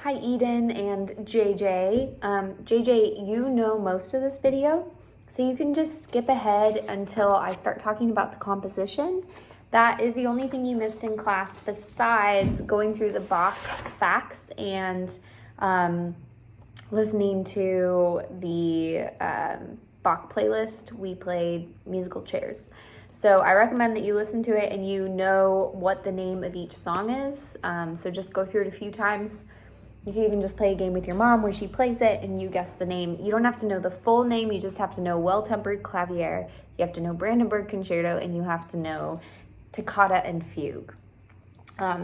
Hi Eden and JJ. JJ, you know most of this video, so you can just skip ahead until I start talking about the composition. That is the only thing you missed in class besides going through the Bach facts and listening to the Bach playlist. We played musical chairs. So I recommend that you listen to it and you know what the name of each song is. So just go through it a few times. You can even just play a game with your mom where she plays it and you guess the name. You don't have to know the full name. You just have to know Well-Tempered Clavier. You have to know Brandenburg Concerto, and you have to know Toccata and Fugue.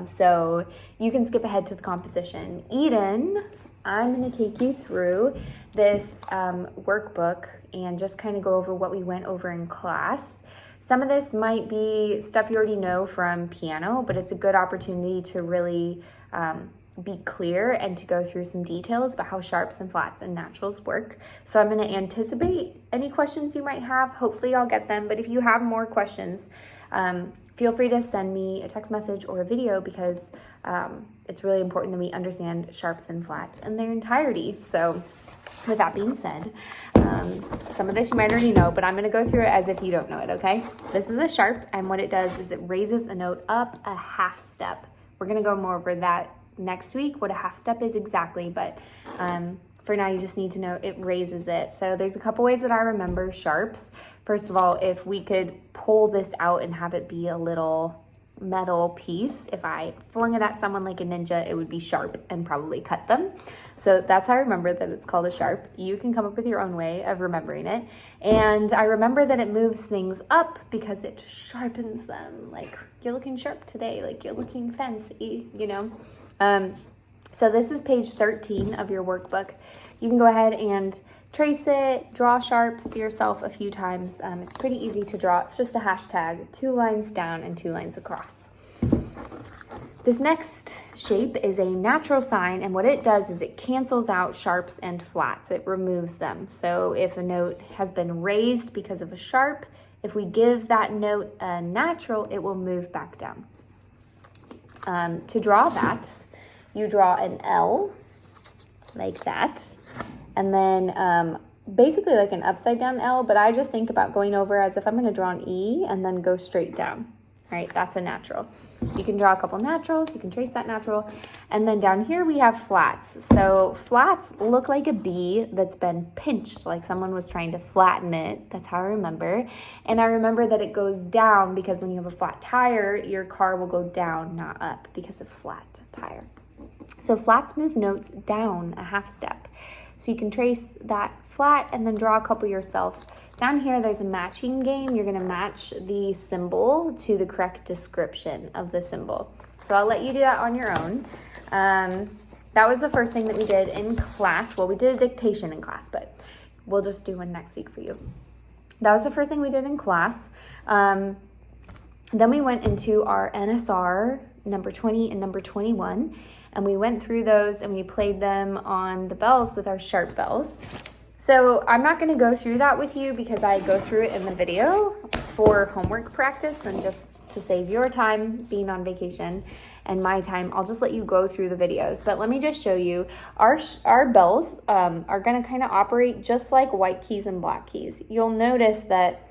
So you can skip ahead to the composition. Eden, I'm going to take you through this workbook and just kind of go over what we went over in class. Some of this might be stuff you already know from piano, but it's a good opportunity to really be clear and to go through some details about how sharps and flats and naturals work. So I'm going to anticipate any questions you might have. Hopefully I'll get them, but if you have more questions, feel free to send me a text message or a video, because it's really important that we understand sharps and flats in their entirety. So with that being said, some of this you might already know, but I'm going to go through it as if you don't know it, okay? This is a sharp, and what it does is it raises a note up a half step. We're going to go more over that next week, what a half step is exactly, but for now you just need to know it raises it. So there's a couple ways that I remember sharps. First of all, if we could pull this out and have it be a little metal piece, if I flung it at someone like a ninja, it would be sharp and probably cut them. So that's how I remember that it's called a sharp. You can come up with your own way of remembering it. And I remember that it moves things up because it sharpens them. Like, you're looking sharp today, like you're looking fancy, you know? So this is page 13 of your workbook. You can go ahead and trace it, draw sharps to yourself a few times. It's pretty easy to draw. It's just a hashtag, 2 lines down and 2 lines across. This next shape is a natural sign, and what it does is it cancels out sharps and flats. It removes them. So if a note has been raised because of a sharp, if we give that note a natural, it will move back down. To draw that, you draw an L like that, and then basically like an upside down L, but I just think about going over as if I'm going to draw an E and then go straight down. All right, that's a natural. You can draw a couple naturals, you can trace that natural, and then down here we have flats. So flats look like a B that's been pinched, like someone was trying to flatten it. That's how I remember. And I remember that it goes down because when you have a flat tire, your car will go down, not up, because of flat tire. So flats move notes down a half step. So you can trace that flat and then draw a couple yourself. Down here, there's a matching game. You're going to match the symbol to the correct description of the symbol. So I'll let you do that on your own. That was the first thing that we did in class. Well, we did a dictation in class, but we'll just do one next week for you. That was the first thing we did in class. Then we went into our NSR number 20 and number 21. And we went through those and we played them on the bells with our sharp bells. So I'm not going to go through that with you because I go through it in the video for homework practice, and just to save your time being on vacation and my time, I'll just let you go through the videos. But let me just show you our bells are going to kind of operate just like white keys and black keys. You'll notice that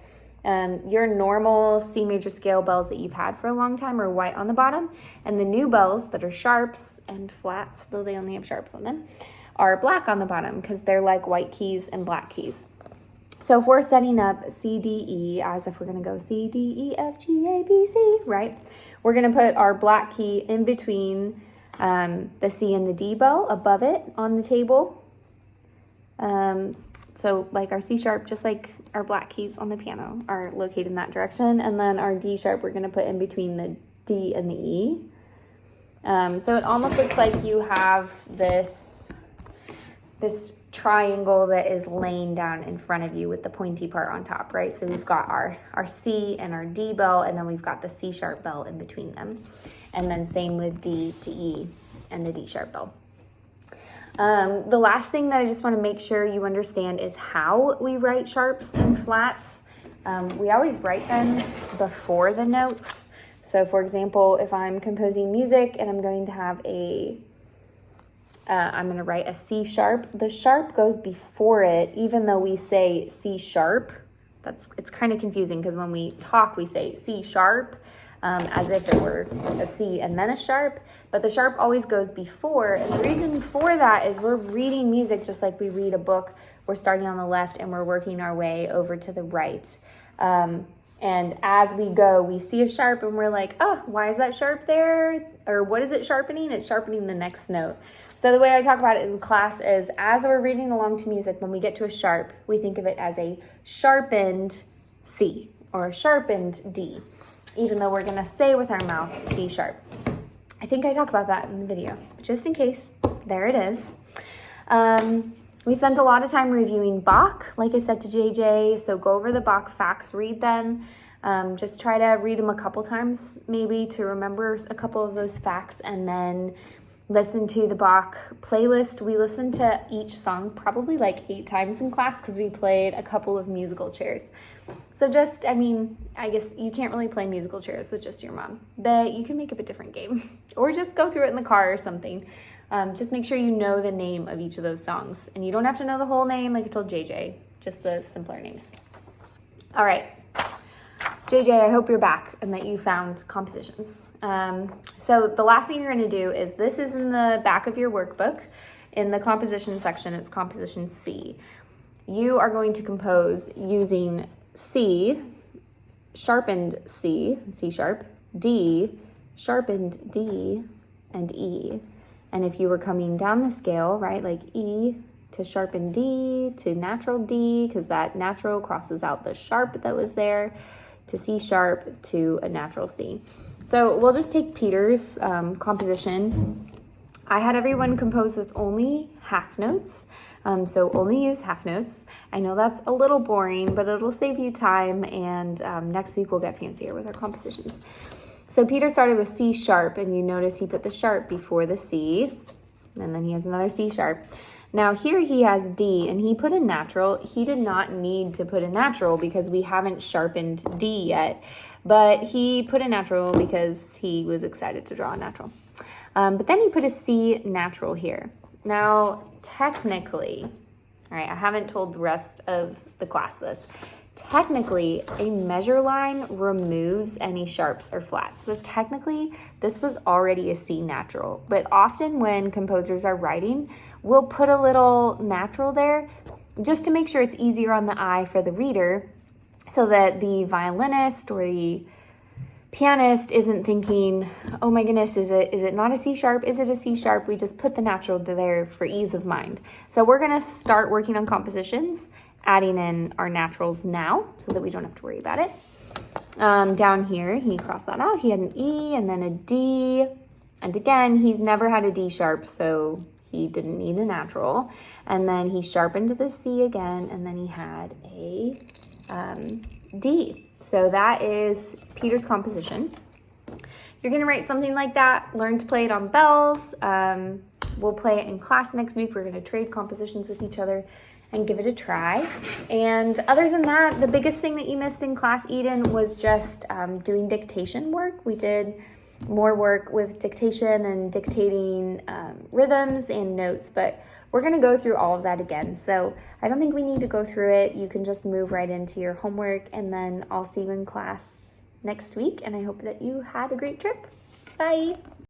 your normal C major scale bells that you've had for a long time are white on the bottom, and the new bells that are sharps and flats, though they only have sharps on them, are black on the bottom because they're like white keys and black keys. So if we're setting up C, D, E, as if we're going to go C, D, E, F, G, A, B, C, right? We're going to put our black key in between the C and the D bell above it on the table. So like our C sharp, just like our black keys on the piano, are located in that direction. And then our D sharp, we're going to put in between the D and the E. So it almost looks like you have this triangle that is laying down in front of you with the pointy part on top, right? So we've got our C and our D bell, and then we've got the C sharp bell in between them. And then same with D to E and the D sharp bell. The last thing that I just want to make sure you understand is how we write sharps and flats. We always write them before the notes. So for example, if I'm composing music and I'm going to have a I'm going to write a C sharp. The sharp goes before it, even though we say C sharp. It's kind of confusing because when we talk, we say C sharp as if it were a C and then a sharp. But the sharp always goes before. And the reason for that is we're reading music just like we read a book. We're starting on the left and we're working our way over to the right. And as we go, we see a sharp and we're like, oh, why is that sharp there? Or what is it sharpening? It's sharpening the next note. So the way I talk about it in class is as we're reading along to music, when we get to a sharp, we think of it as a sharpened C or a sharpened D, even though we're going to say with our mouth C sharp. I think I talk about that in the video, but just in case, there it is. We spent a lot of time reviewing Bach, like I said to JJ, so go over the Bach facts, read them. Just try to read them a couple times maybe to remember a couple of those facts, and then listen to the Bach playlist. We listened to each song probably like 8 times in class because we played a couple of musical chairs. So just, I guess you can't really play musical chairs with just your mom, but you can make up a different game or just go through it in the car or something. Just make sure you know the name of each of those songs. And you don't have to know the whole name like I told JJ, just the simpler names. All right. JJ, I hope you're back and that you found compositions. So the last thing you're going to do is, this is in the back of your workbook. In the composition section, it's composition C. You are going to compose using C, sharpened C, C sharp, D, sharpened D, and E. And if you were coming down the scale, right, like E to sharpened D to natural D, because that natural crosses out the sharp that was there, to C sharp to a natural C. So we'll just take Peter's composition. I had everyone compose with only half notes, so only use half notes. I know that's a little boring, but it'll save you time, and next week we'll get fancier with our compositions. So Peter started with C sharp, and you notice he put the sharp before the C, and then he has another C sharp. Now here he has D, and he put a natural. He did not need to put a natural because we haven't sharpened D yet, but he put a natural because he was excited to draw a natural. But then he put a C natural here. Now, technically, all right, I haven't told the rest of the class this. Technically, a measure line removes any sharps or flats. So technically, this was already a C natural. But often when composers are writing, we'll put a little natural there just to make sure it's easier on the eye for the reader, so that the violinist or the pianist isn't thinking, oh my goodness, is it not a C sharp? Is it a C sharp? We just put the natural there for ease of mind. So we're going to start working on compositions, adding in our naturals now so that we don't have to worry about it. Down here, he crossed that out. He had an E and then a D. And again, he's never had a D sharp, so he didn't need a natural. And then he sharpened the C again, and then he had a D. So that is Peter's composition. You're going to write something like that, learn to play it on bells. We'll play it in class next week. We're going to trade compositions with each other and give it a try. And other than that, the biggest thing that you missed in class Eden was just doing dictation work. We did more work with dictation and dictating rhythms and notes, but we're going to go through all of that again. So I don't think we need to go through it. You can just move right into your homework, and then I'll see you in class next week. And I hope that you had a great trip. Bye.